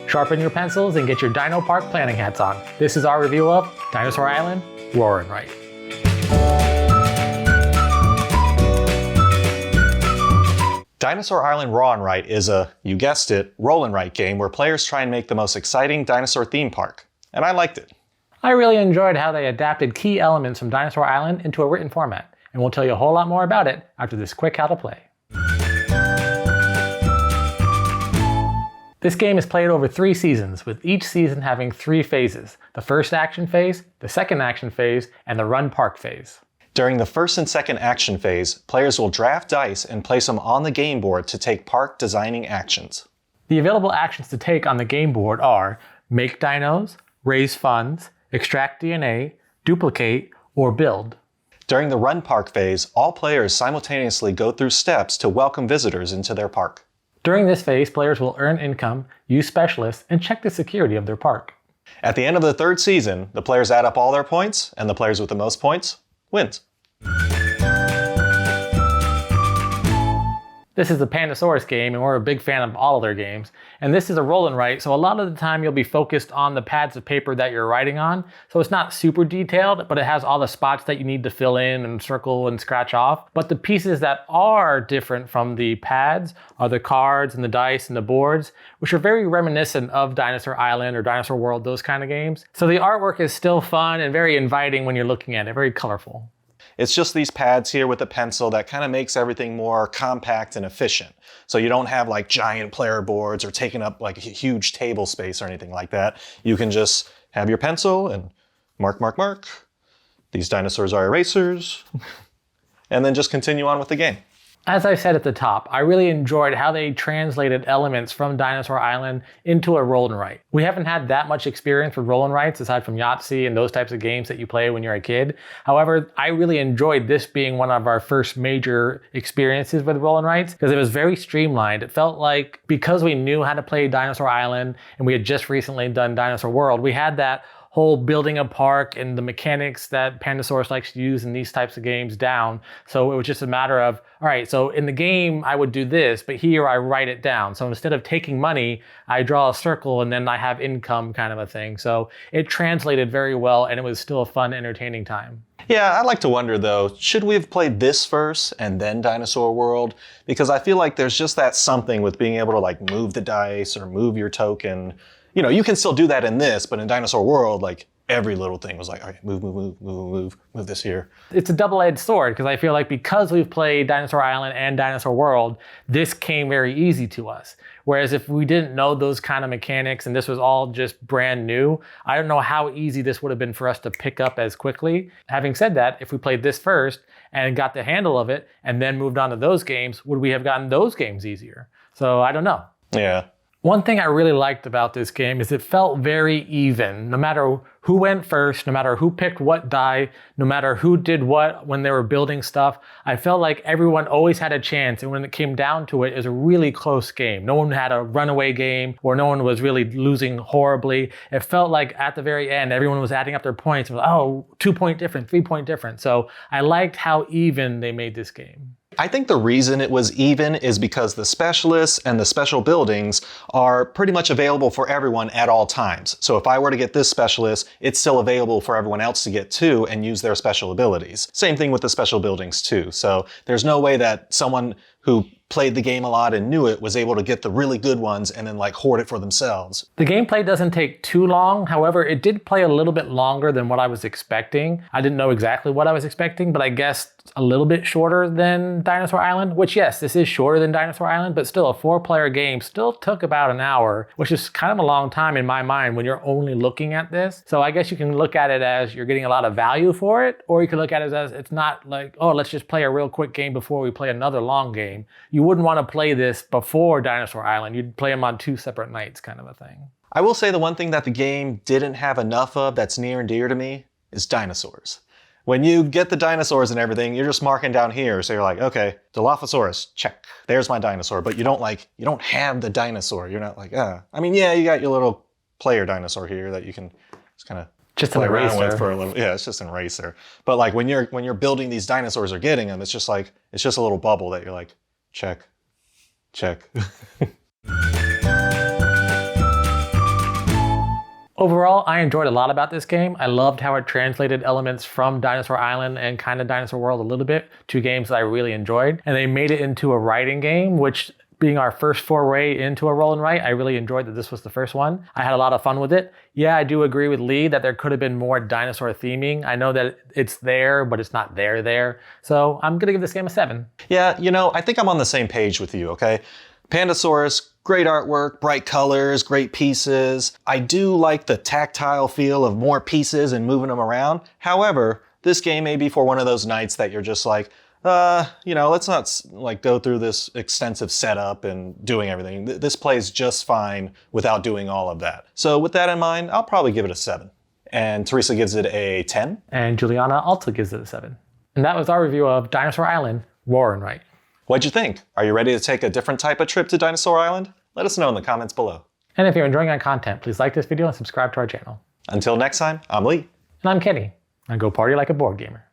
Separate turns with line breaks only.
Sharpen your pencils and get your Dino Park planning hats on. This is our review of Dinosaur Island Rawr and Right.
Dinosaur Island Rawr and Right is a, you guessed it, roll and write game where players try and make the most exciting dinosaur theme park. And I liked it.
I really enjoyed how they adapted key elements from Dinosaur Island into a written format, and we'll tell you a whole lot more about it after this quick how to play. This game is played over 3 seasons, with each season having 3 phases: the first action phase, the second action phase, and the run park phase.
During the first and second action phase, players will draft dice and place them on the game board to take park designing actions.
The available actions to take on the game board are make dinos, raise funds, extract DNA, duplicate, or build.
During the run park phase, all players simultaneously go through steps to welcome visitors into their park.
During this phase, players will earn income, use specialists, and check the security of their park.
At the end of the third season, the players add up all their points, and the players with the most points wins.
This is the Pandasaurus game, and we're a big fan of all of their games. And this is a roll and write, so a lot of the time you'll be focused on the pads of paper that you're writing on. So it's not super detailed, but it has all the spots that you need to fill in and circle and scratch off. But the pieces that are different from the pads are the cards and the dice and the boards, which are very reminiscent of Dinosaur Island or Dinosaur World, those kind of games. So the artwork is still fun and very inviting when you're looking at it, very colorful.
It's just these pads here with a pencil that kind of makes everything more compact and efficient. So you don't have like giant player boards or taking up like a huge table space or anything like that. You can just have your pencil and mark, mark, mark. These dinosaurs are erasers. And then just continue on with the game.
As I said at the top, I really enjoyed how they translated elements from Dinosaur Island into a roll and write. We haven't had that much experience with roll and writes aside from Yahtzee and those types of games that you play when you're a kid. However, I really enjoyed this being one of our first major experiences with roll and writes because it was very streamlined. It felt like because we knew how to play Dinosaur Island and we had just recently done Dinosaur World, we had that whole building a park and the mechanics that Pandasaurus likes to use in these types of games down. So it was just a matter of, all right, so in the game I would do this, but here I write it down. So instead of taking money, I draw a circle and then I have income kind of a thing. So it translated very well and it was still a fun, entertaining time.
Yeah, I like to wonder though, should we have played this first and then Dinosaur World? Because I feel like there's just that something with being able to like move the dice or move your token. You know, you can still do that in this, but in Dinosaur World, like every little thing was like, all right, move this here.
It's a double-edged sword because I feel like because we've played Dinosaur Island and Dinosaur World, this came very easy to us. Whereas if we didn't know those kind of mechanics and this was all just brand new, I don't know how easy this would have been for us to pick up as quickly. Having said that, if we played this first and got the handle of it and then moved on to those games, would we have gotten those games easier? So I don't know.
Yeah.
One thing I really liked about this game is it felt very even. No matter who went first, no matter who picked what die, no matter who did what when they were building stuff, I felt like everyone always had a chance. And when it came down to it, it was a really close game. No one had a runaway game or no one was really losing horribly. It felt like at the very end, everyone was adding up their points. It was, oh, 2-point difference, 3-point difference. So I liked how even they made this game.
I think the reason it was even is because the specialists and the special buildings are pretty much available for everyone at all times. So if I were to get this specialist, it's still available for everyone else to get too and use their special abilities. Same thing with the special buildings too. So there's no way that someone who played the game a lot and knew it was able to get the really good ones and then like hoard it for themselves.
The gameplay doesn't take too long. However, it did play a little bit longer than what I was expecting. I didn't know exactly what I was expecting, but I guess a little bit shorter than Dinosaur Island, which yes, this is shorter than Dinosaur Island, but still a 4-player game still took about an hour, which is kind of a long time in my mind when you're only looking at this. So I guess you can look at it as you're getting a lot of value for it, or you can look at it as it's not like, oh, let's just play a real quick game before we play another long game. You wouldn't want to play this before Dinosaur Island. You'd play them on 2 separate nights kind of a thing.
I will say the one thing that the game didn't have enough of that's near and dear to me is dinosaurs. When you get the dinosaurs and everything, you're just marking down here. So you're like, okay, Dilophosaurus, check. There's my dinosaur. But you don't have the dinosaur. You're not like, I mean, yeah, you got your little player dinosaur here that you can just kind of
just play around with
for a little. Yeah, it's just an eraser. But like when you're building these dinosaurs or getting them, it's just a little bubble that you're like, check, check.
Overall, I enjoyed a lot about this game. I loved how it translated elements from Dinosaur Island and kind of Dinosaur World a little bit, two games that I really enjoyed. And they made it into a writing game, which being our first foray into a roll and write, I really enjoyed that this was the first one. I had a lot of fun with it. Yeah, I do agree with Lee that there could have been more dinosaur theming. I know that it's there, but it's not there. So I'm gonna give this game a 7.
Yeah, you know, I think I'm on the same page with you, okay? Pandasaurus, great artwork, bright colors, great pieces. I do like the tactile feel of more pieces and moving them around. However, this game may be for one of those nights that you're just like, you know, let's not like go through this extensive setup and doing everything. This plays just fine without doing all of that. So with that in mind, I'll probably give it a 7. And Teresa gives it a 10.
And Juliana also gives it a 7. And that was our review of Dinosaur Island Rawr and Write.
What'd you think? Are you ready to take a different type of trip to Dinosaur Island? Let us know in the comments below.
And if you're enjoying our content, please like this video and subscribe to our channel.
Until next time, I'm Lee.
And I'm Kenny. And go party like a board gamer.